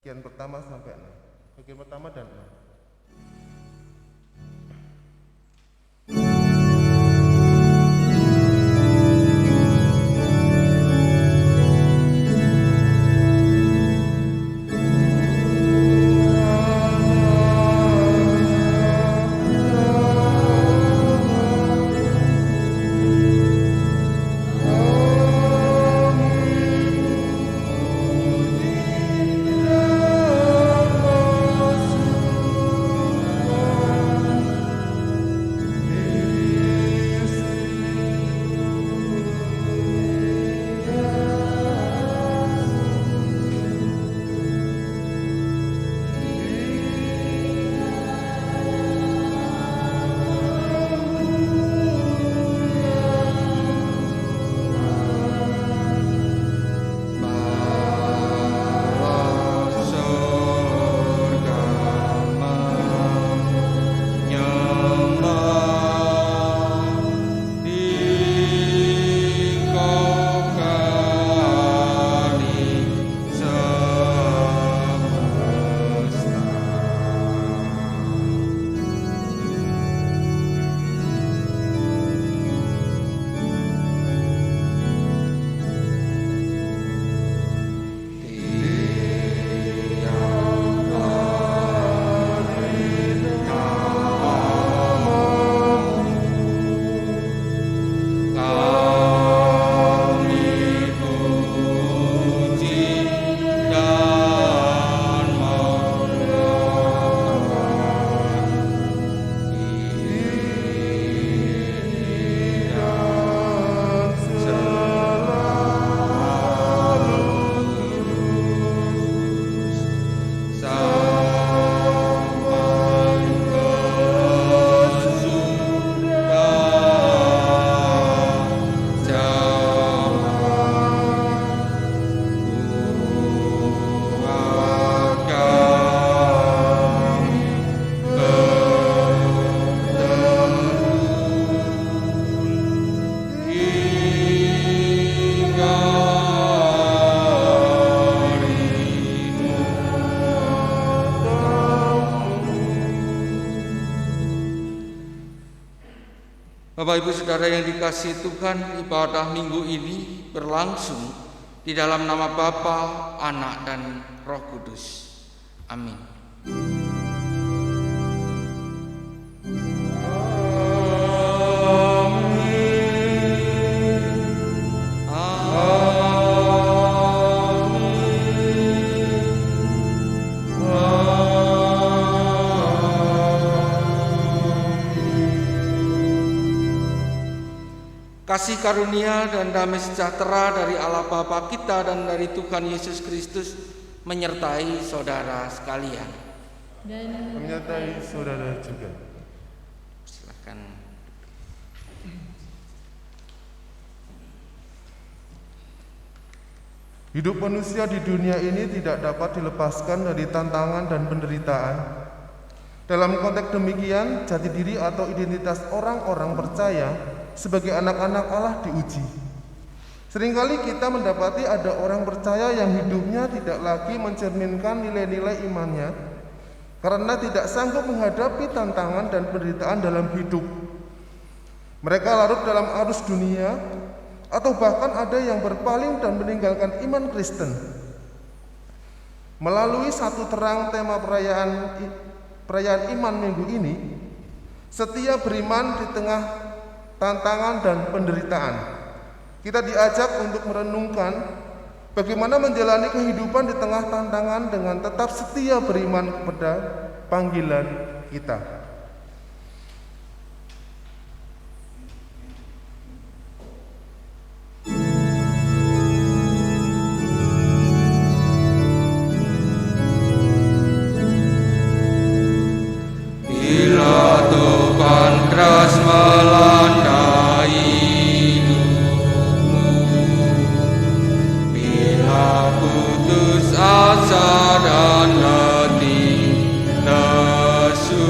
Bagian pertama sampai 6. Bagian pertama dan 6. Bapak Ibu Saudara yang dikasihi Tuhan, ibadah minggu ini berlangsung di dalam nama Bapa, Anak, dan Roh Kudus. Amin. Kasih karunia dan damai sejahtera dari Allah Bapa kita dan dari Tuhan Yesus Kristus menyertai saudara sekalian. Dan menyertai saudara juga. Silakan. Hidup manusia di dunia ini tidak dapat dilepaskan dari tantangan dan penderitaan. Dalam konteks demikian, jati diri atau identitas orang-orang percaya sebagai anak-anak Allah diuji. Seringkali kita mendapati ada orang percaya yang hidupnya tidak lagi mencerminkan nilai-nilai imannya karena tidak sanggup menghadapi tantangan dan penderitaan dalam hidup. Mereka larut dalam arus dunia atau bahkan ada yang berpaling dan meninggalkan iman Kristen. Melalui satu terang tema perayaan iman minggu ini, setia beriman di tengah tantangan dan penderitaan. Kita diajak untuk merenungkan bagaimana menjalani kehidupan di tengah tantangan dengan tetap setia beriman kepada panggilan kita. Bila Tuhan keras melanda putus asa dan letih lesu,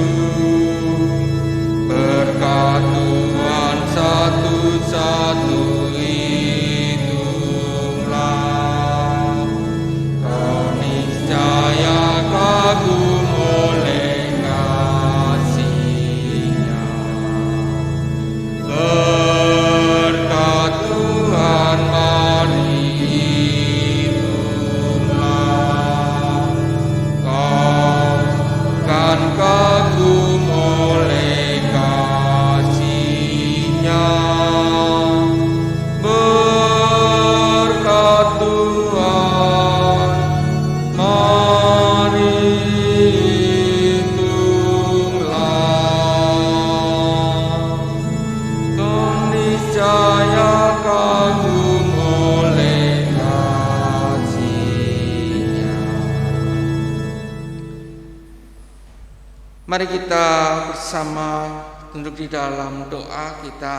Mari kita bersama tunduk di dalam doa, kita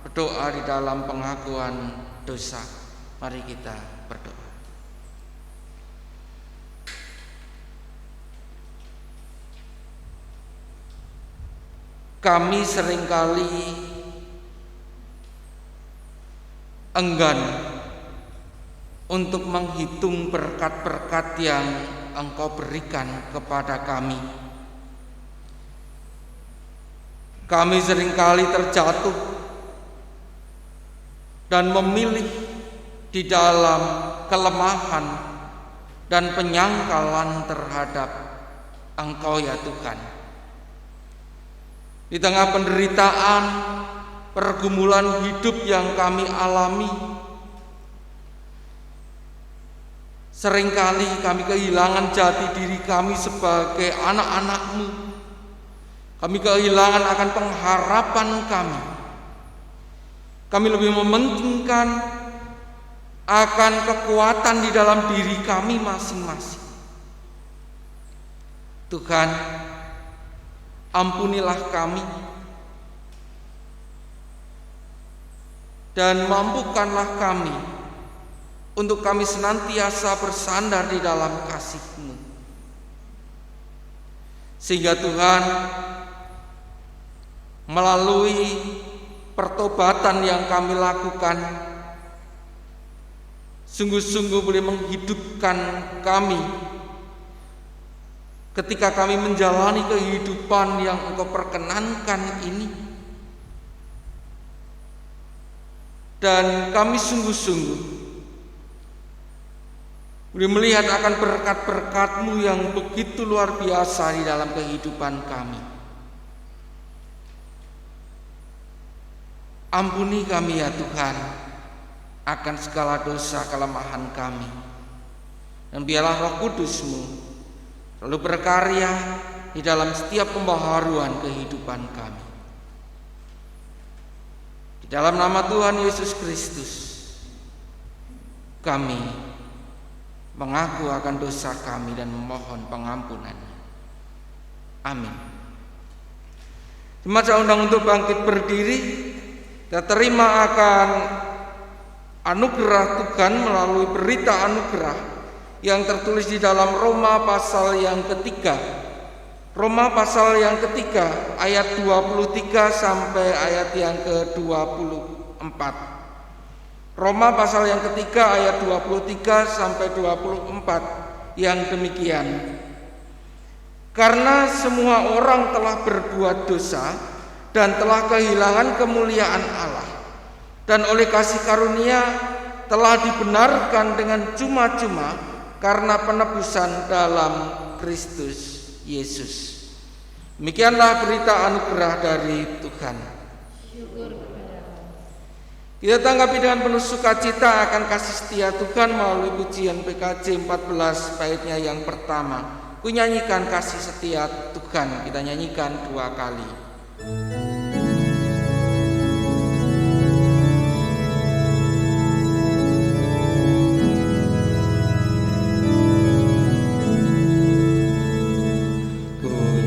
berdoa di dalam pengakuan dosa. Mari kita berdoa. Kami seringkali enggan untuk menghitung berkat-berkat yang Engkau berikan kepada kami. Kami seringkali terjatuh dan memilih di dalam kelemahan dan penyangkalan terhadap Engkau ya Tuhan. Di tengah penderitaan, pergumulan hidup yang kami alami, seringkali kami kehilangan jati diri kami sebagai anak-anak-Mu. Kami kehilangan akan pengharapan kami. Kami lebih mementingkan akan kekuatan di dalam diri kami masing-masing. Tuhan, ampunilah kami dan mampukanlah kami untuk kami senantiasa bersandar di dalam kasih-Mu, sehingga Tuhan melalui pertobatan yang kami lakukan sungguh-sungguh boleh menghidupkan kami ketika kami menjalani kehidupan yang Engkau perkenankan ini, dan kami sungguh-sungguh boleh melihat akan berkat-berkat-Mu yang begitu luar biasa di dalam kehidupan kami. Ampuni kami ya Tuhan akan segala dosa kelemahan kami, dan biarlah Roh Kudus-Mu selalu berkarya di dalam setiap pembaharuan kehidupan kami. Di dalam nama Tuhan Yesus Kristus kami mengaku akan dosa kami dan memohon pengampunan-Nya. Amin. Jemaat saya undang untuk bangkit berdiri. Kita terima akan anugerah Tuhan melalui berita anugerah yang tertulis di dalam Roma pasal yang ketiga. Roma pasal yang ketiga ayat 23 sampai ayat yang ke-24. Roma pasal yang ketiga ayat 23 sampai 24 yang demikian. Karena semua orang telah berbuat dosa dan telah kehilangan kemuliaan Allah, dan oleh kasih karunia telah dibenarkan dengan cuma-cuma karena penebusan dalam Kristus Yesus. Demikianlah berita anugerah dari Tuhan. Kita tanggapi dengan penuh sukacita akan kasih setia Tuhan melalui pujian PKJ 14 baitnya yang pertama. Ku nyanyikan kasih setia Tuhan, kita nyanyikan 2 kali.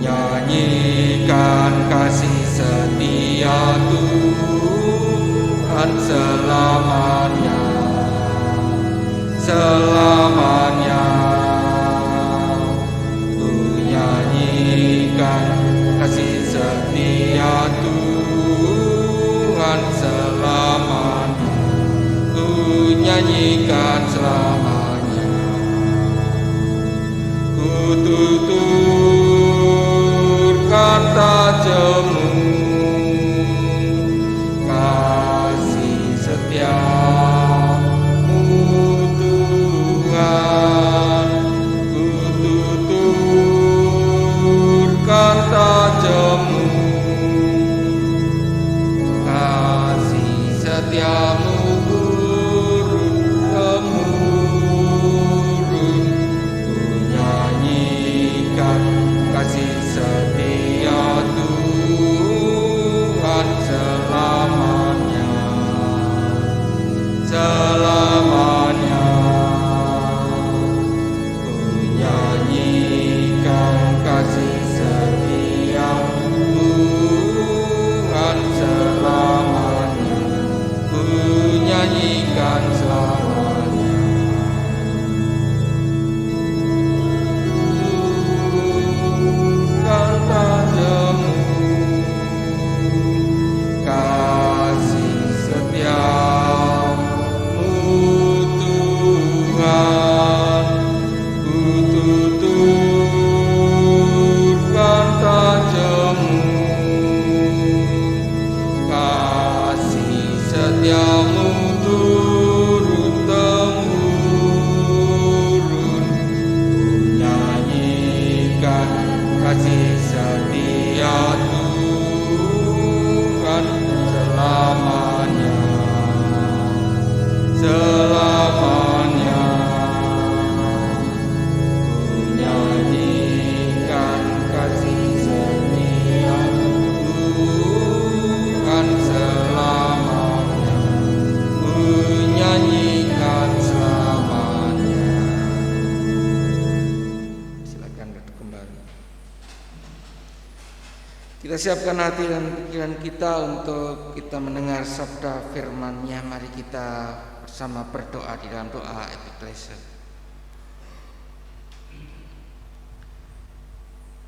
Nyanyikan kasih setia Tuhan selamanya, selamanya. Ku nyanyikan kasih setia Siapkan hati dan pikiran kita untuk kita mendengar sabda firman-Nya. Mari kita bersama berdoa di dalam doa epiklesia.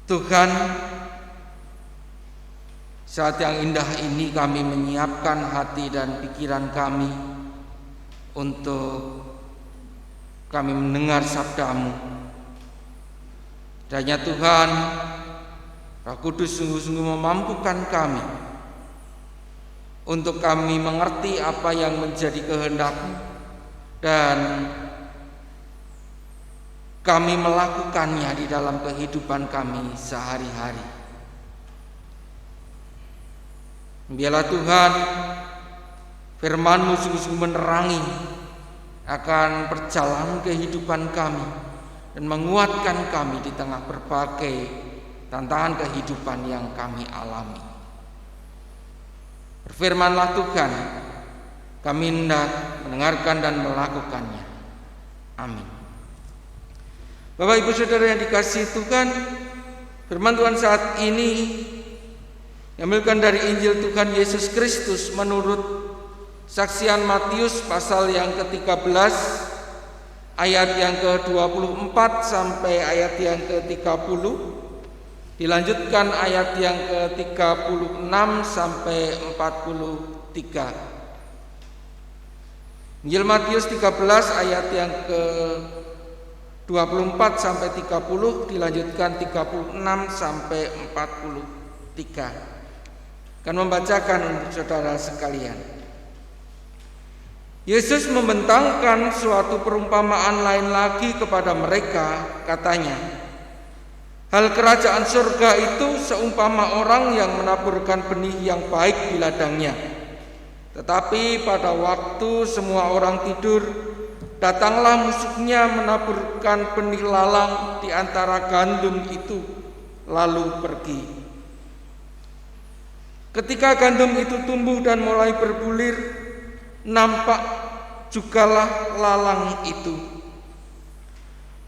Tuhan, saat yang indah ini kami menyiapkan hati dan pikiran kami untuk kami mendengar sabda-Mu. Kiranya Tuhan, Roh Kudus sungguh-sungguh memampukan kami untuk kami mengerti apa yang menjadi kehendak-Mu dan kami melakukannya di dalam kehidupan kami sehari-hari. Biarlah Tuhan, firman-Mu sungguh-sungguh menerangi akan perjalanan kehidupan kami dan menguatkan kami di tengah berbagai tantangan kehidupan yang kami alami. Berfirmanlah Tuhan, kami hendak mendengarkan dan melakukannya. Amin. Bapak Ibu Saudara yang dikasihi Tuhan, firman Tuhan saat ini diambilkan dari Injil Tuhan Yesus Kristus menurut saksian Matius pasal yang ke-13 ayat yang ke-24 sampai ayat yang ke-30. Dilanjutkan ayat yang ke-36 sampai 43. Injil Matius 13 ayat yang ke-24 sampai 30, dilanjutkan 36 sampai 43. Akan membacakan untuk saudara sekalian. Yesus membentangkan suatu perumpamaan lain lagi kepada mereka, katanya, hal kerajaan surga itu seumpama orang yang menaburkan benih yang baik di ladangnya. Tetapi pada waktu semua orang tidur, datanglah musuhnya menaburkan benih lalang di antara gandum itu, lalu pergi. Ketika gandum itu tumbuh dan mulai berbulir, nampak jugalah lalang itu.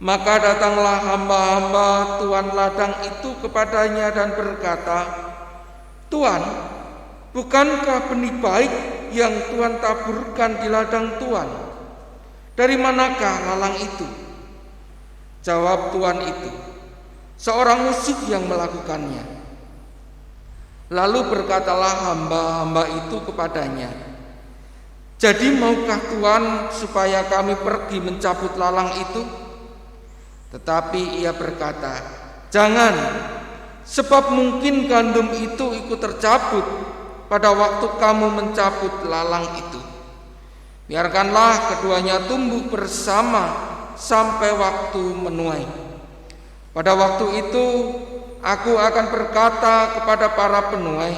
Maka datanglah hamba-hamba tuan ladang itu kepadanya dan berkata, Tuan, bukankah benih baik yang Tuan taburkan di ladang Tuan? Dari manakah lalang itu? Jawab tuan itu, seorang musuh yang melakukannya. Lalu berkatalah hamba-hamba itu kepadanya, jadi maukah Tuan supaya kami pergi mencabut lalang itu? Tetapi ia berkata, jangan, sebab mungkin gandum itu ikut tercabut pada waktu kamu mencabut lalang itu. Biarkanlah keduanya tumbuh bersama sampai waktu menuai. Pada waktu itu aku akan berkata kepada para penuai,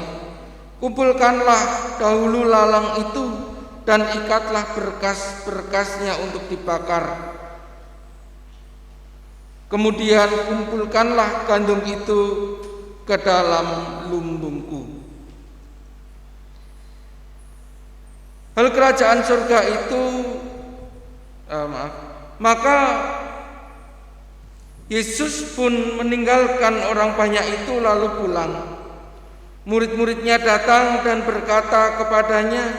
kumpulkanlah dahulu lalang itu dan ikatlah berkas-berkasnya untuk dibakar. Kemudian kumpulkanlah gandum itu ke dalam lumbungku. Hal kerajaan surga itu, maka Yesus pun meninggalkan orang banyak itu lalu pulang. Murid-muridnya datang dan berkata kepadanya,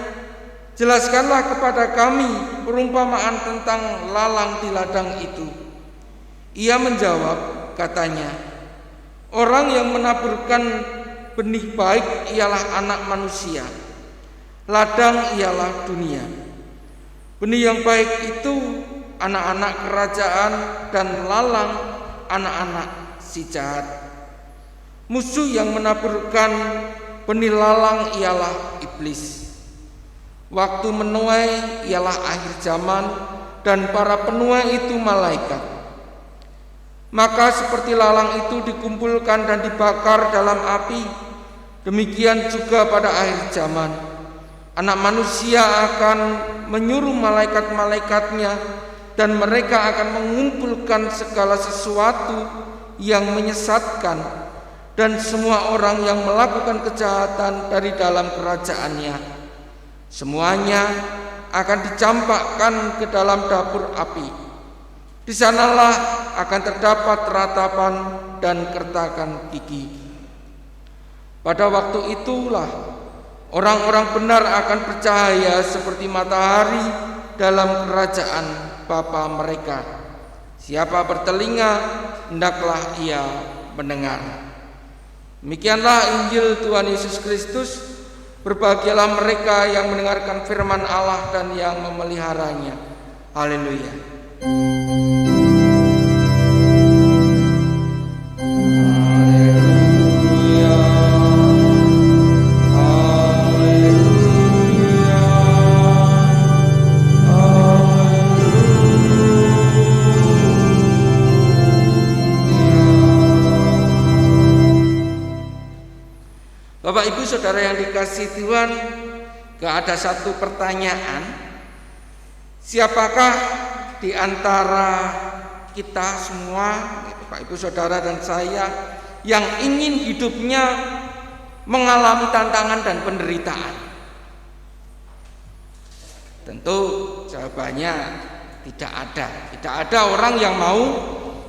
jelaskanlah kepada kami perumpamaan tentang lalang di ladang itu. Ia menjawab, katanya, orang yang menaburkan benih baik ialah anak manusia, ladang ialah dunia. Benih yang baik itu anak-anak kerajaan dan lalang anak-anak si jahat. Musuh yang menaburkan benih lalang ialah iblis. Waktu menuai ialah akhir zaman dan para penuai itu malaikat. Maka seperti lalang itu dikumpulkan dan dibakar dalam api, demikian juga pada akhir zaman Anak manusia akan menyuruh malaikat-malaikatnya dan mereka akan mengumpulkan segala sesuatu yang menyesatkan dan semua orang yang melakukan kejahatan dari dalam kerajaannya. Semuanya akan dicampakkan ke dalam dapur api. Di sanalah akan terdapat ratapan dan kertakan gigi. Pada waktu itulah orang-orang benar akan bercahaya seperti matahari dalam kerajaan Bapa mereka. Siapa bertelinga, hendaklah ia mendengar. Demikianlah Injil Tuhan Yesus Kristus. Berbahagialah mereka yang mendengarkan firman Allah dan yang memeliharanya. Haleluya. Bapak Ibu Saudara yang dikasihi Tuhan, ada satu pertanyaan. Siapakah di antara kita semua, Bapak Ibu Saudara dan saya, yang ingin hidupnya mengalami tantangan dan penderitaan? Tentu jawabannya tidak ada. Tidak ada orang yang mau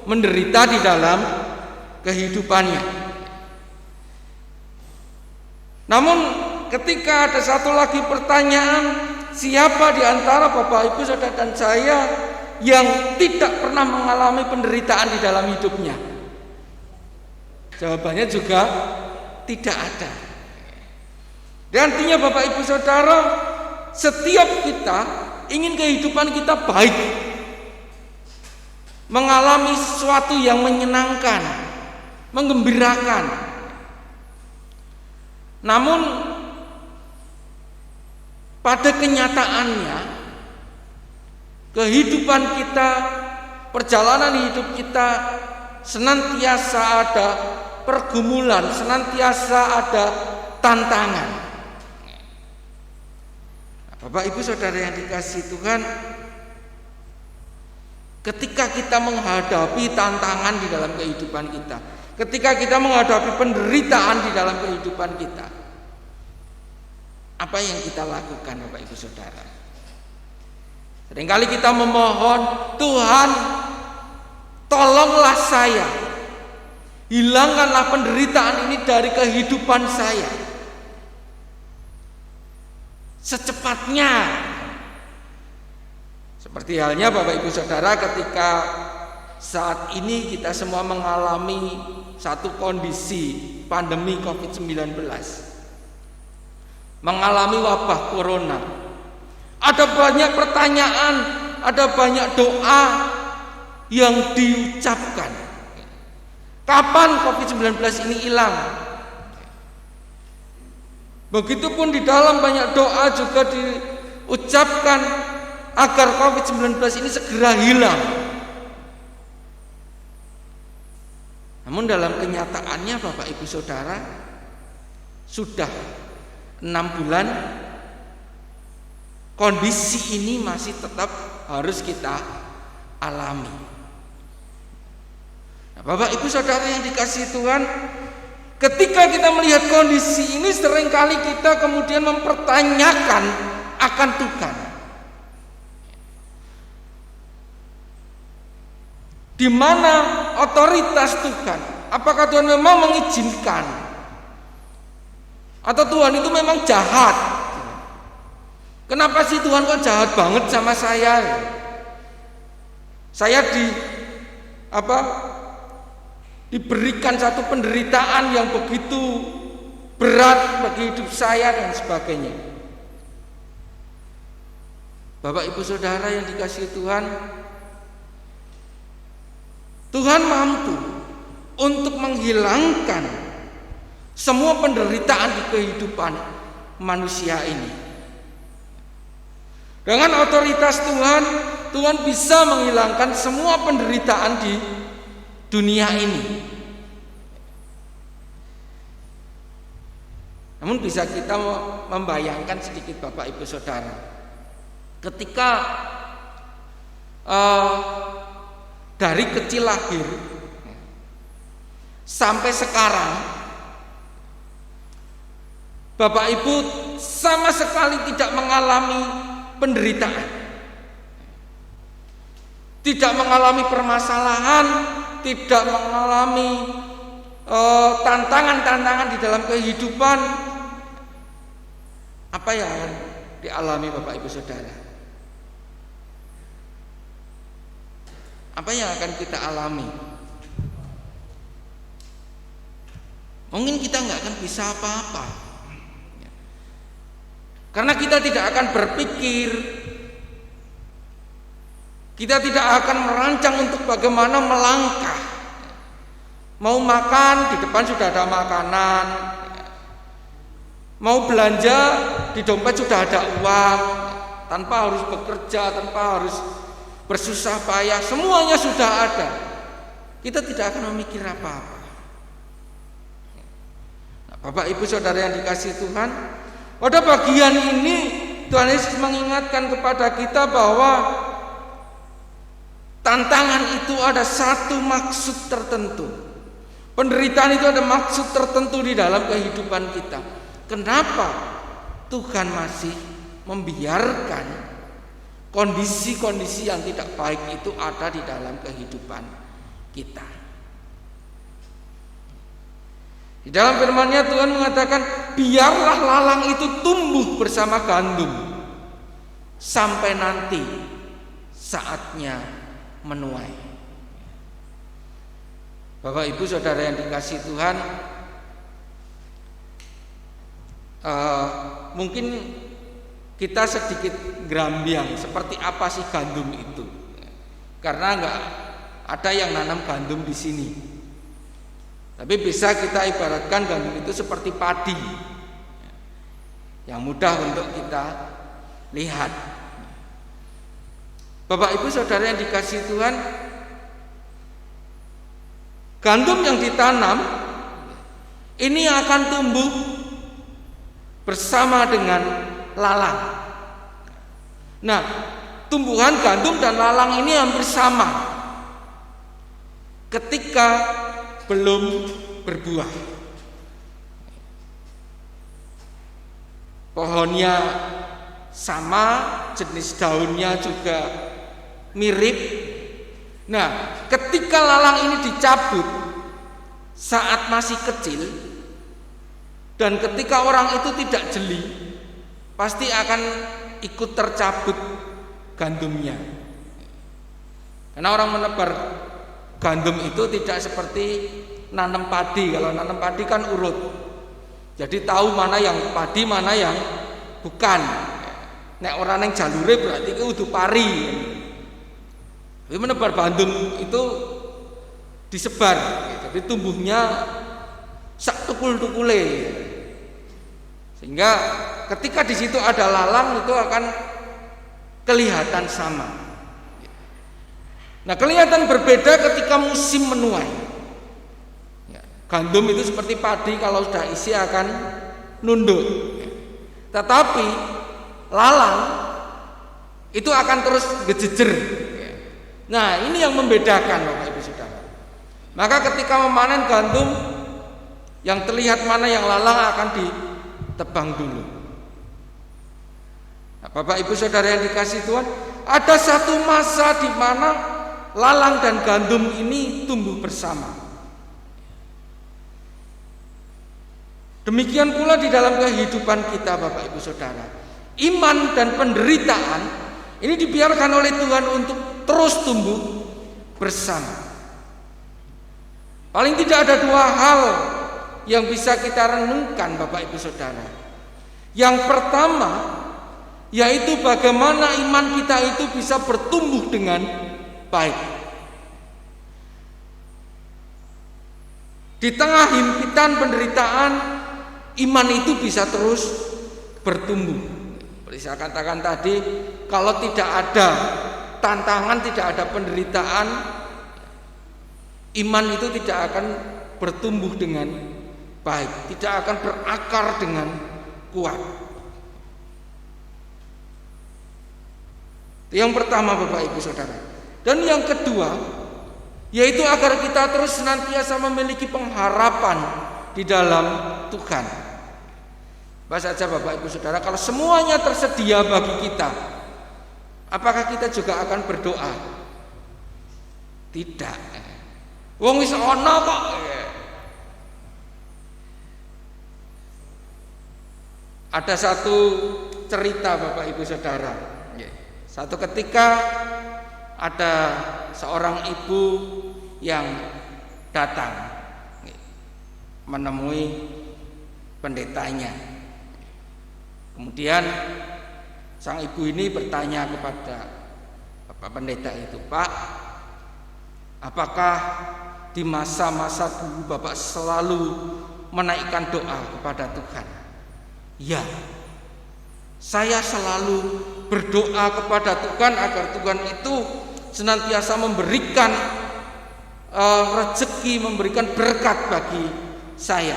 menderita di dalam kehidupannya. Namun ketika ada satu lagi pertanyaan, siapa di antara Bapak Ibu Saudara dan saya yang tidak pernah mengalami penderitaan di dalam hidupnya? Jawabannya juga tidak ada. Dan artinya Bapak Ibu Saudara, setiap kita ingin kehidupan kita baik, mengalami sesuatu yang menyenangkan, menggembirakan. Namun pada kenyataannya kehidupan kita, perjalanan hidup kita senantiasa ada pergumulan, senantiasa ada tantangan. Bapak Ibu Saudara yang dikasihi Tuhan, ketika kita menghadapi tantangan di dalam kehidupan kita, ketika kita menghadapi penderitaan di dalam kehidupan kita, apa yang kita lakukan Bapak Ibu Saudara? Seringkali kita memohon, Tuhan tolonglah saya, hilangkanlah penderitaan ini dari kehidupan saya secepatnya. Seperti halnya Bapak Ibu Saudara, ketika saat ini kita semua mengalami satu kondisi pandemi COVID-19, mengalami wabah corona. Ada banyak pertanyaan, ada banyak doa yang diucapkan. Kapan COVID-19 ini hilang? Begitupun di dalam banyak doa juga diucapkan agar COVID-19 ini segera hilang. Namun dalam kenyataannya Bapak Ibu Saudara, sudah 6 bulan kondisi ini masih tetap harus kita alami. Nah, Bapak Ibu Saudara yang dikasihi Tuhan, ketika kita melihat kondisi ini, seringkali kita kemudian mempertanyakan akan Tuhan. Di mana otoritas Tuhan? Apakah Tuhan memang mengizinkan? Atau Tuhan itu memang jahat? Kenapa sih Tuhan kok jahat banget sama saya? Saya diberikan satu penderitaan yang begitu berat bagi hidup saya dan sebagainya. Bapak Ibu Saudara yang dikasihi Tuhan, Tuhan mampu untuk menghilangkan semua penderitaan di kehidupan manusia ini. Dengan otoritas Tuhan, Tuhan bisa menghilangkan semua penderitaan di dunia ini. Namun bisa kita membayangkan sedikit Bapak Ibu Saudara, ketika dari kecil lahir sampai sekarang, Bapak Ibu sama sekali tidak mengalami penderitaan, tidak mengalami permasalahan, tidak mengalami tantangan-tantangan di dalam kehidupan, apa yang akan dialami Bapak Ibu Saudara? Apa yang akan kita alami? Mungkin kita nggak akan bisa apa-apa, karena kita tidak akan berpikir, kita tidak akan merancang untuk bagaimana melangkah. Mau makan, di depan sudah ada makanan. Mau belanja, di dompet sudah ada uang, tanpa harus bekerja, tanpa harus bersusah payah, semuanya sudah ada. Kita tidak akan memikir apa-apa. Nah, Bapak Ibu Saudara yang dikasihi Tuhan, pada bagian ini Tuhan Yesus mengingatkan kepada kita bahwa tantangan itu ada satu maksud tertentu. Penderitaan itu ada maksud tertentu di dalam kehidupan kita. Kenapa Tuhan masih membiarkan kondisi-kondisi yang tidak baik itu ada di dalam kehidupan kita? Di dalam firman-Nya Tuhan mengatakan, biarlah lalang itu tumbuh bersama gandum sampai nanti saatnya menuai. Bapak Ibu Saudara yang dikasihi Tuhan, mungkin kita sedikit gerambiang seperti apa sih gandum itu, karena nggak ada yang nanam gandum di sini. Tapi bisa kita ibaratkan gandum itu seperti padi yang mudah untuk kita lihat. Bapak Ibu Saudara yang dikasihi Tuhan, gandum yang ditanam ini akan tumbuh bersama dengan lalang. Nah, tumbuhan gandum dan lalang ini hampir sama ketika belum berbuah. Pohonnya sama, jenis daunnya juga mirip. Nah, ketika lalang ini dicabut saat masih kecil, dan ketika orang itu tidak jeli, pasti akan ikut tercabut gandumnya. Karena orang menebar gandum itu tidak seperti nanam padi. Kalau nanam padi kan urut, jadi tahu mana yang padi, mana yang bukan. Nek orang yang jalure berarti itu udah pari. Tapi menebar gandum itu disebar, jadi tumbuhnya sak tukul-tukule, sehingga ketika di situ ada lalang itu akan kelihatan sama. Nah, kelihatan berbeda ketika musim menuai. Gandum itu seperti padi, kalau sudah isi akan nunduk, tetapi lalang itu akan terus gejejer. Nah, ini yang membedakan Bapak Ibu Saudara. Maka ketika memanen gandum, yang terlihat mana yang lalang akan ditebang dulu. Nah, Bapak Ibu Saudara yang dikasihi Tuhan, ada satu masa di mana lalang dan gandum ini tumbuh bersama. Demikian pula di dalam kehidupan kita Bapak Ibu Saudara. Iman dan penderitaan ini dibiarkan oleh Tuhan untuk terus tumbuh bersama. Paling tidak ada dua hal yang bisa kita renungkan Bapak Ibu Saudara. Yang pertama, yaitu bagaimana iman kita itu bisa bertumbuh dengan baik. Di tengah himpitan penderitaan, iman itu bisa terus bertumbuh. Seperti saya katakan tadi, kalau tidak ada tantangan, tidak ada penderitaan, iman itu tidak akan bertumbuh dengan baik, tidak akan berakar dengan kuat. Yang pertama Bapak Ibu Saudara. Dan yang kedua, yaitu agar kita terus senantiasa memiliki pengharapan di dalam Tuhan. Bahasa saja Bapak Ibu Saudara, kalau semuanya tersedia bagi kita, apakah kita juga akan berdoa? Tidak. Wong wis ana kok. Ada satu cerita Bapak Ibu Saudara. Satu ketika ada seorang ibu yang datang menemui pendetanya. Kemudian sang ibu ini bertanya kepada Bapak Pendeta itu, "Pak, apakah di masa-masa dulu Bapak selalu menaikkan doa kepada Tuhan?" "Ya, saya selalu berdoa kepada Tuhan agar Tuhan itu senantiasa memberikan rezeki, memberikan berkat bagi saya."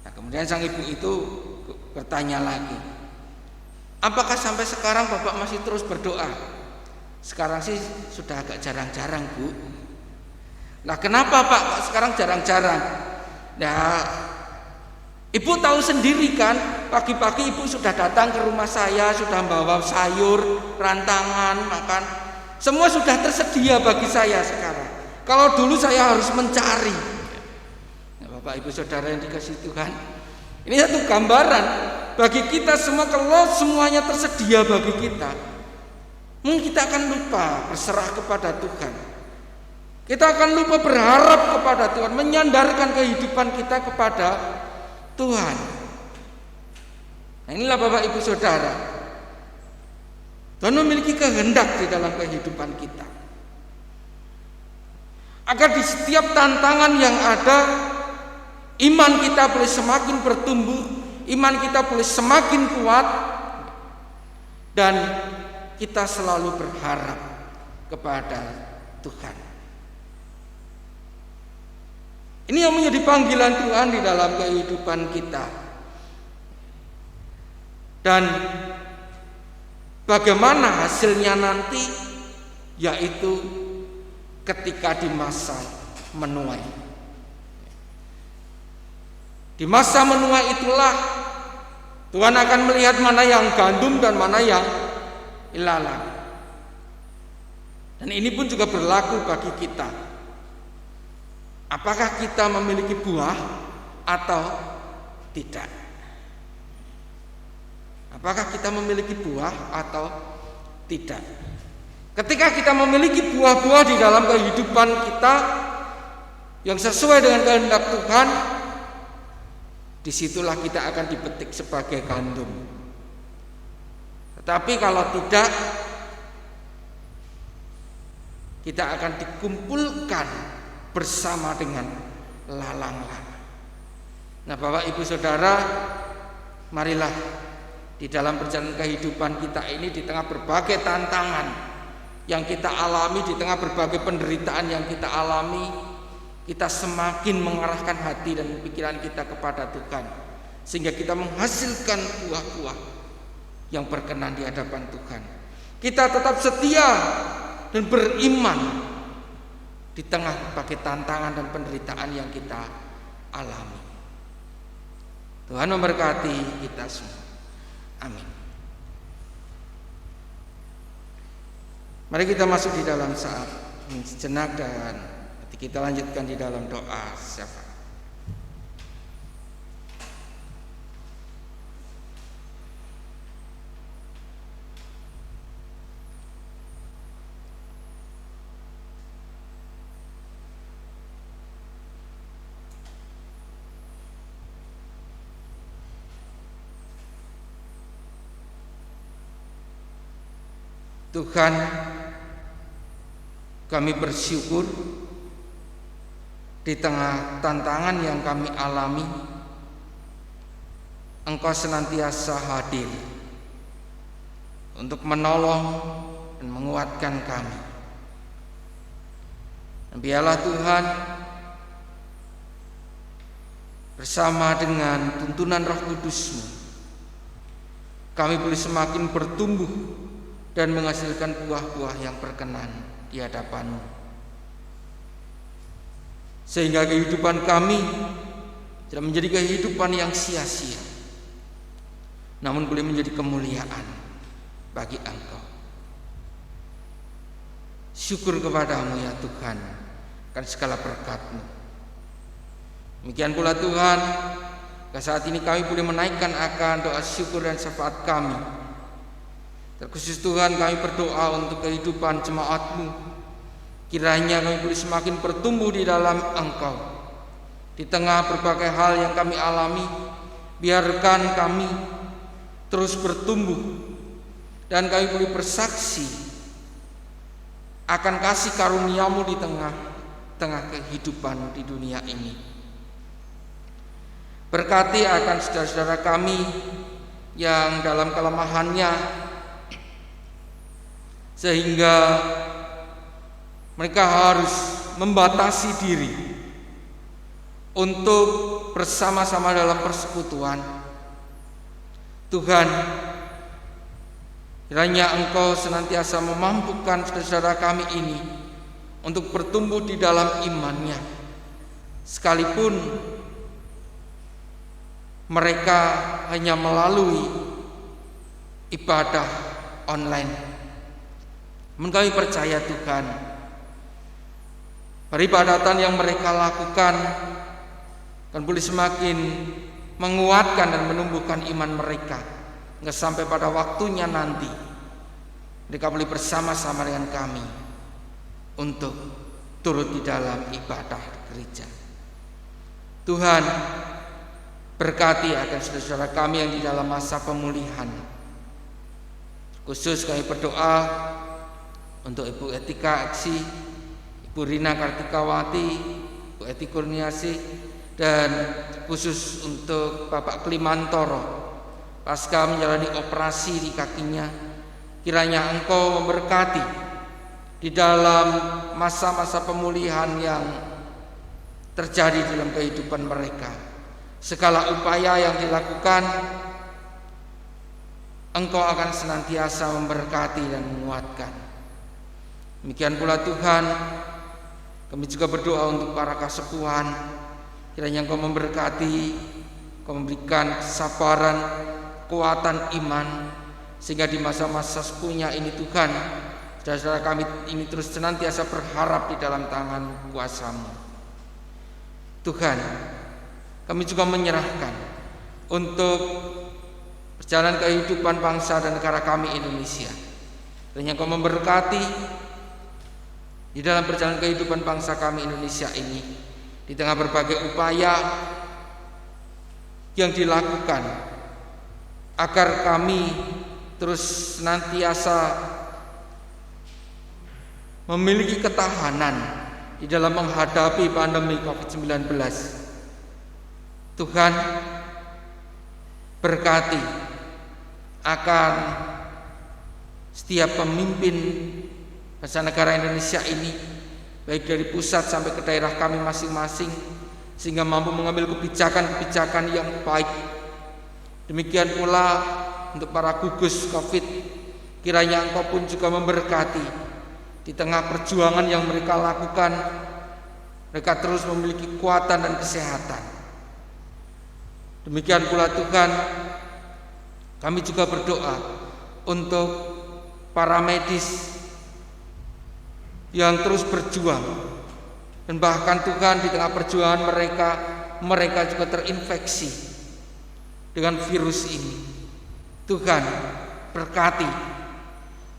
Nah, kemudian sang ibu itu bertanya lagi, "Apakah sampai sekarang Bapak masih terus berdoa?" "Sekarang sih sudah agak jarang-jarang, Bu." "Nah, kenapa Pak kok sekarang jarang-jarang?" Nah, Ibu tahu sendiri kan, pagi-pagi Ibu sudah datang ke rumah saya, sudah bawa sayur, rantangan, makan. Semua sudah tersedia bagi saya sekarang. Kalau dulu saya harus mencari. Nah, Bapak Ibu Saudara yang dikasihi Tuhan, ini satu gambaran bagi kita semua. Kalau semuanya tersedia bagi kita, mungkin kita akan lupa berserah kepada Tuhan. Kita akan lupa berharap kepada Tuhan, menyandarkan kehidupan kita kepada Tuhan. Nah, inilah Bapak Ibu Saudara, Tuhan memiliki kehendak di dalam kehidupan kita, agar di setiap tantangan yang ada, iman kita boleh semakin bertumbuh, iman kita boleh semakin kuat, dan kita selalu berharap kepada Tuhan. Ini yang menjadi panggilan Tuhan di dalam kehidupan kita. Dan bagaimana hasilnya nanti, yaitu ketika di masa menuai. Di masa menuai itulah Tuhan akan melihat mana yang gandum dan mana yang ilalang. Dan ini pun juga berlaku bagi kita. Apakah kita memiliki buah atau tidak? Apakah kita memiliki buah atau tidak? Ketika kita memiliki buah-buah di dalam kehidupan kita yang sesuai dengan kehendak Tuhan, disitulah kita akan dipetik sebagai gandum. Tetapi kalau tidak, kita akan dikumpulkan bersama dengan lalang-lalang. Nah, Bapak Ibu Saudara, marilah di dalam perjalanan kehidupan kita ini, di tengah berbagai tantangan yang kita alami, di tengah berbagai penderitaan yang kita alami, kita semakin mengarahkan hati dan pikiran kita kepada Tuhan, sehingga kita menghasilkan buah-buah yang berkenan di hadapan Tuhan. Kita tetap setia dan beriman di tengah berbagai tantangan dan penderitaan yang kita alami. Tuhan memberkati kita semua. Amin. Mari kita masuk di dalam saat sejenak dan kita lanjutkan di dalam doa syafaat. Tuhan, kami bersyukur di tengah tantangan yang kami alami, Engkau senantiasa hadir untuk menolong dan menguatkan kami. Dan biarlah Tuhan, bersama dengan tuntunan Roh Kudus-Mu, kami boleh semakin bertumbuh dan menghasilkan buah-buah yang berkenan di hadapan-Mu, sehingga kehidupan kami tidak menjadi kehidupan yang sia-sia, namun boleh menjadi kemuliaan bagi Engkau. Syukur kepada-Mu ya Tuhan akan segala berkat-Mu. Demikian pula Tuhan, Maka saat ini kami boleh menaikkan akan doa syukur dan syafaat kami. Terkhusus Tuhan, kami berdoa untuk kehidupan jemaat-Mu. Kiranya kami boleh semakin bertumbuh di dalam Engkau. Di tengah berbagai hal yang kami alami, biarkan kami terus bertumbuh dan kami boleh bersaksi akan kasih karunia-Mu di tengah kehidupan di dunia ini. Berkati akan saudara-saudara kami yang dalam kelemahannya, sehingga mereka harus membatasi diri untuk bersama-sama dalam persekutuan. Tuhan, kiranya Engkau senantiasa memampukan saudara-saudara kami ini untuk bertumbuh di dalam imannya, sekalipun mereka hanya melalui ibadah online. Namun kami percaya Tuhan, peribadatan yang mereka lakukan akan boleh semakin menguatkan dan menumbuhkan iman mereka, hingga sampai pada waktunya nanti mereka boleh bersama-sama dengan kami untuk turut di dalam ibadah gereja. Tuhan, berkati akan saudara-saudara kami yang di dalam masa pemulihan. Khusus kami berdoa untuk Ibu Etika Aksi, Ibu Rina Kartikawati, Ibu Eti Kurniasi, dan khusus untuk Bapak Klimantoro pasca menjalani operasi di kakinya. Kiranya Engkau memberkati di dalam masa-masa pemulihan yang terjadi dalam kehidupan mereka. Segala upaya yang dilakukan, Engkau akan senantiasa memberkati dan menguatkan. Demikian pula Tuhan, kami juga berdoa untuk para kasepuhan. Kiranya Engkau memberkati, Engkau memberikan kesabaran, kekuatan iman, sehingga di masa-masa sepuhnya ini Tuhan, saudara-saudara kami ini terus senantiasa berharap di dalam tangan kuasa-Mu. Tuhan, kami juga menyerahkan untuk perjalanan kehidupan bangsa dan negara kami Indonesia. Kiranya Engkau memberkati di dalam perjalanan kehidupan bangsa kami Indonesia ini, di tengah berbagai upaya yang dilakukan agar kami terus senantiasa memiliki ketahanan di dalam menghadapi pandemi COVID-19. Tuhan, berkati akan setiap pemimpin bangsa negara Indonesia ini, baik dari pusat sampai ke daerah kami masing-masing, sehingga mampu mengambil kebijakan-kebijakan yang baik. Demikian pula untuk para gugus COVID, kiranya Engkau pun juga memberkati di tengah perjuangan yang mereka lakukan. Mereka terus memiliki kekuatan dan kesehatan. Demikian pula Tuhan, kami juga berdoa untuk para medis yang terus berjuang, dan bahkan Tuhan di tengah perjuangan mereka juga terinfeksi dengan virus ini. Tuhan, berkati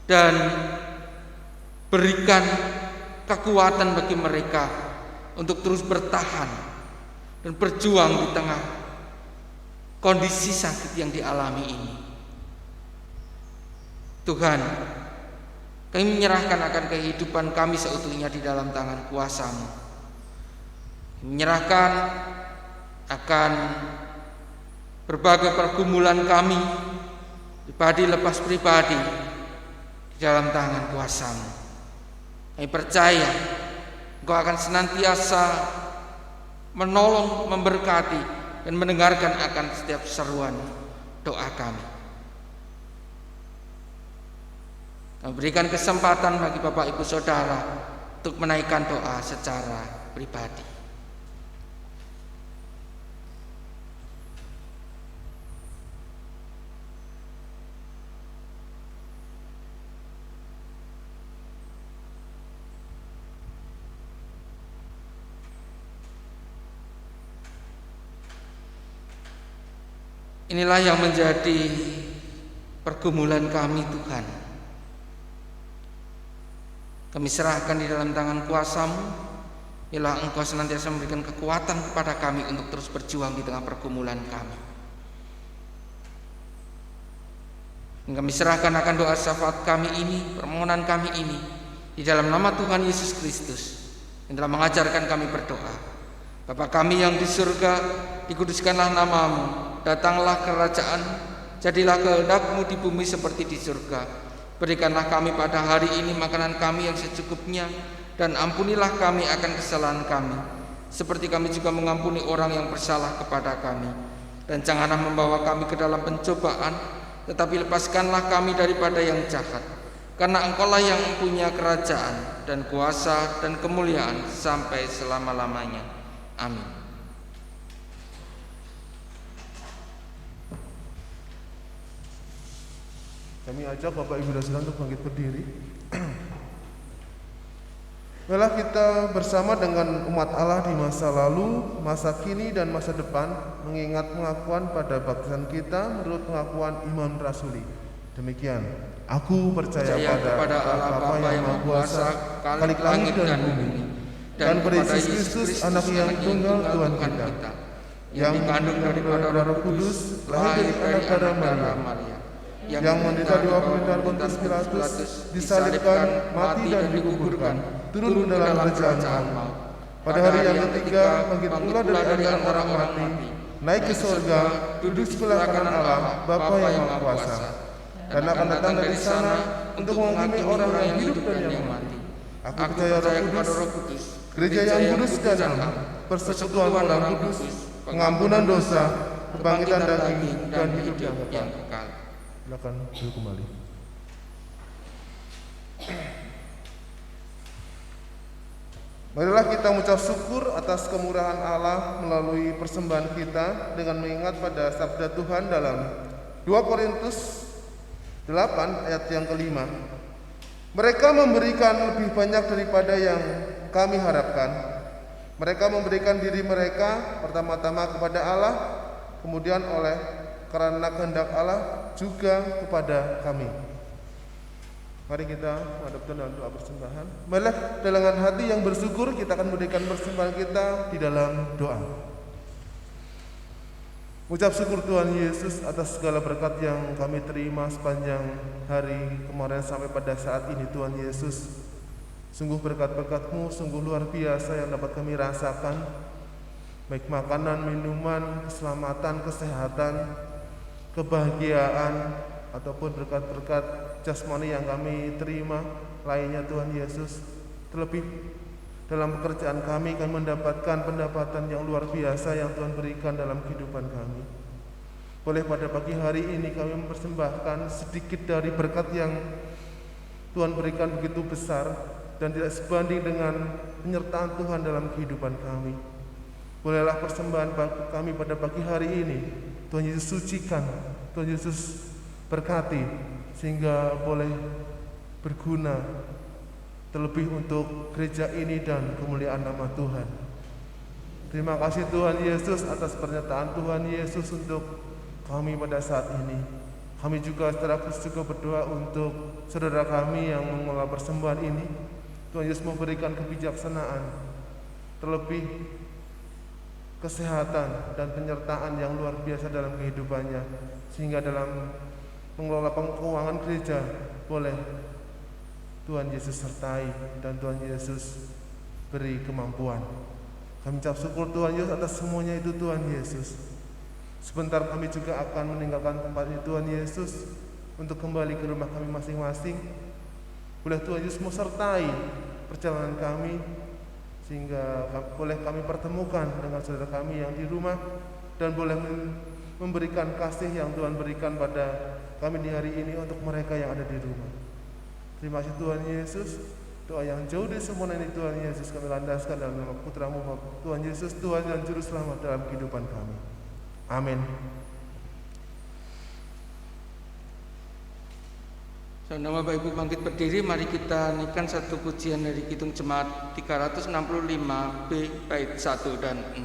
dan berikan kekuatan bagi mereka untuk terus bertahan dan berjuang di tengah kondisi sakit yang dialami ini. Tuhan, kami menyerahkan akan kehidupan kami seutuhnya di dalam tangan kuasa-Mu. Menyerahkan akan berbagai pergumulan kami, pribadi lepas pribadi, di dalam tangan kuasa-Mu. Kami percaya Engkau akan senantiasa menolong, memberkati, dan mendengarkan akan setiap seruan doa kami. Kami berikan kesempatan bagi Bapak Ibu Saudara untuk menaikkan doa secara pribadi. Inilah yang menjadi pergumulan kami, Tuhan. Kami serahkan di dalam tangan kuasa-Mu. Biarlah Engkau senantiasa memberikan kekuatan kepada kami untuk terus berjuang di tengah pergumulan kami. Dan kami serahkan akan doa syafaat kami ini, permohonan kami ini, di dalam nama Tuhan Yesus Kristus yang telah mengajarkan kami berdoa. Bapa kami yang di surga, dikuduskanlah nama-Mu, datanglah kerajaan, jadilah kehendak-Mu di bumi seperti di surga. Berikanlah kami pada hari ini makanan kami yang secukupnya, dan ampunilah kami akan kesalahan kami, seperti kami juga mengampuni orang yang bersalah kepada kami. Dan janganlah membawa kami ke dalam pencobaan, tetapi lepaskanlah kami daripada yang jahat. Karena Engkau-lah yang punya kerajaan dan kuasa dan kemuliaan sampai selama-lamanya. Amin. Kami ajak Bapak Ibu dan Saudara untuk bangkit berdiri. Marilah kita bersama dengan umat Allah di masa lalu, masa kini, dan masa depan mengingat pengakuan pada baptisan kita menurut pengakuan iman rasuli. Demikian, aku percaya pada Allah Bapa yang Maha Kuasa, Khalik langit dan bumi, dan pada Yesus Kristus, Anak yang tunggal Tuhan kita, yang dikandung daripada Roh Kudus, lahir dari darah Maria, yang menderita di bawah pemerintahan Pontius Pilatus, disalibkan, mati dan dikuburkan, turun ke dalam kerajaan maut. Pada hari yang ketiga bangkit pula dari antara orang mati, naik ke surga, duduk sebelah kanan Allah, Bapa yang Maha Kuasa, dan akan datang dari sana untuk menghakimi orang yang hidup dan yang mati. Aku percaya Roh Kudus, gereja yang kudus dan am, persekutuan orang kudus, pengampunan dosa, kebangkitan daging, dan hidup yang kekal. Silakan duduk kembali. Marilah kita mengucap syukur atas kemurahan Allah melalui persembahan kita dengan mengingat pada sabda Tuhan dalam 2 Korintus 8 ayat yang kelima. Mereka memberikan lebih banyak daripada yang kami harapkan. Mereka memberikan diri mereka pertama-tama kepada Allah, kemudian karena kehendak Allah juga kepada kami. Mari kita menghadapkan dalam doa persembahan. Marilah dengan hati yang bersyukur kita akan memberikan persembahan kita di dalam doa. Ucap syukur Tuhan Yesus atas segala berkat yang kami terima sepanjang hari kemarin sampai pada saat ini. Tuhan Yesus, sungguh berkat-berkat-Mu sungguh luar biasa yang dapat kami rasakan, baik makanan, minuman, keselamatan, kesehatan, kebahagiaan, ataupun berkat-berkat jasmani yang kami terima lainnya. Tuhan Yesus, terlebih dalam pekerjaan kami mendapatkan pendapatan yang luar biasa yang Tuhan berikan dalam kehidupan kami. Boleh pada pagi hari ini kami mempersembahkan sedikit dari berkat yang Tuhan berikan begitu besar dan tidak sebanding dengan penyertaan Tuhan dalam kehidupan kami. Bolehlah persembahan kami pada pagi hari ini Tuhan Yesus sucikan, Tuhan Yesus berkati, sehingga boleh berguna terlebih untuk gereja ini dan kemuliaan nama Tuhan. Terima kasih Tuhan Yesus atas pernyataan Tuhan Yesus untuk kami pada saat ini. Kami juga secara khusus juga berdoa untuk saudara kami yang mengelola persembahan ini. Tuhan Yesus memberikan kebijaksanaan, terlebih kesehatan dan penyertaan yang luar biasa dalam kehidupannya, sehingga dalam mengelola keuangan gereja boleh Tuhan Yesus sertai dan Tuhan Yesus beri kemampuan. Kami ucap syukur Tuhan Yesus atas semuanya itu Tuhan Yesus. Sebentar kami juga akan meninggalkan tempat ini Tuhan Yesus untuk kembali ke rumah kami masing-masing. Boleh Tuhan Yesus sertai perjalanan kami, sehingga boleh kami pertemukan dengan saudara kami yang di rumah, dan boleh memberikan kasih yang Tuhan berikan pada kami di hari ini untuk mereka yang ada di rumah. Terima kasih Tuhan Yesus. Doa yang jauh dari semua ini Tuhan Yesus kami landaskan dalam nama Putra-Mu Tuhan Yesus, Tuhan dan Juru Selamat dalam kehidupan kami. Amin. Saudara Bapak Ibu bangkit berdiri, mari kita nyanyikan satu pujian dari Kidung Jemaat 365B bait 1 dan 6.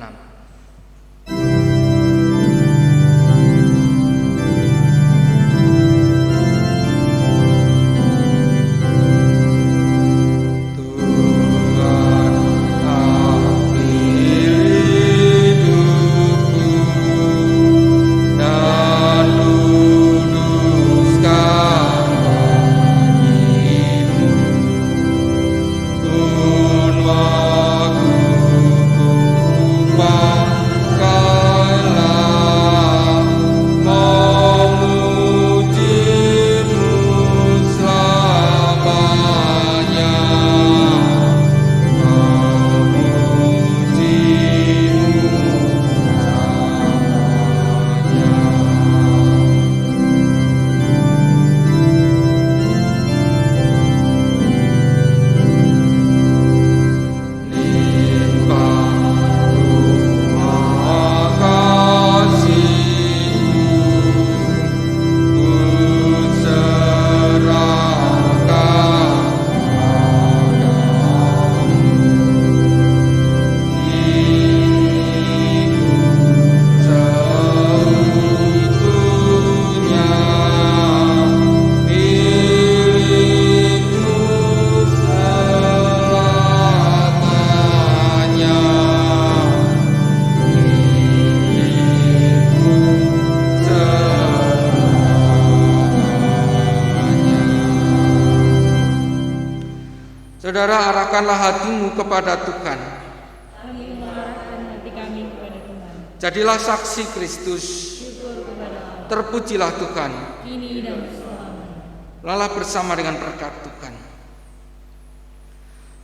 Saudara, arahkanlah hatimu kepada Tuhan. Kami mengarahkan hati kami kepada Tuhan. Jadilah saksi Kristus. Syukur kepada Allah. Terpujilah Tuhan. Kini dan selamanya. Lalah bersama dengan berkat Tuhan.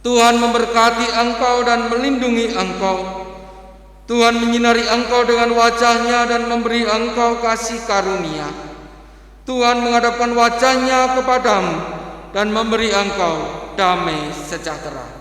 Tuhan memberkati engkau dan melindungi engkau. Tuhan menyinari engkau dengan wajah-Nya dan memberi engkau kasih karunia. Tuhan menghadapkan wajah-Nya kepadamu dan memberi engkau damai sejahtera.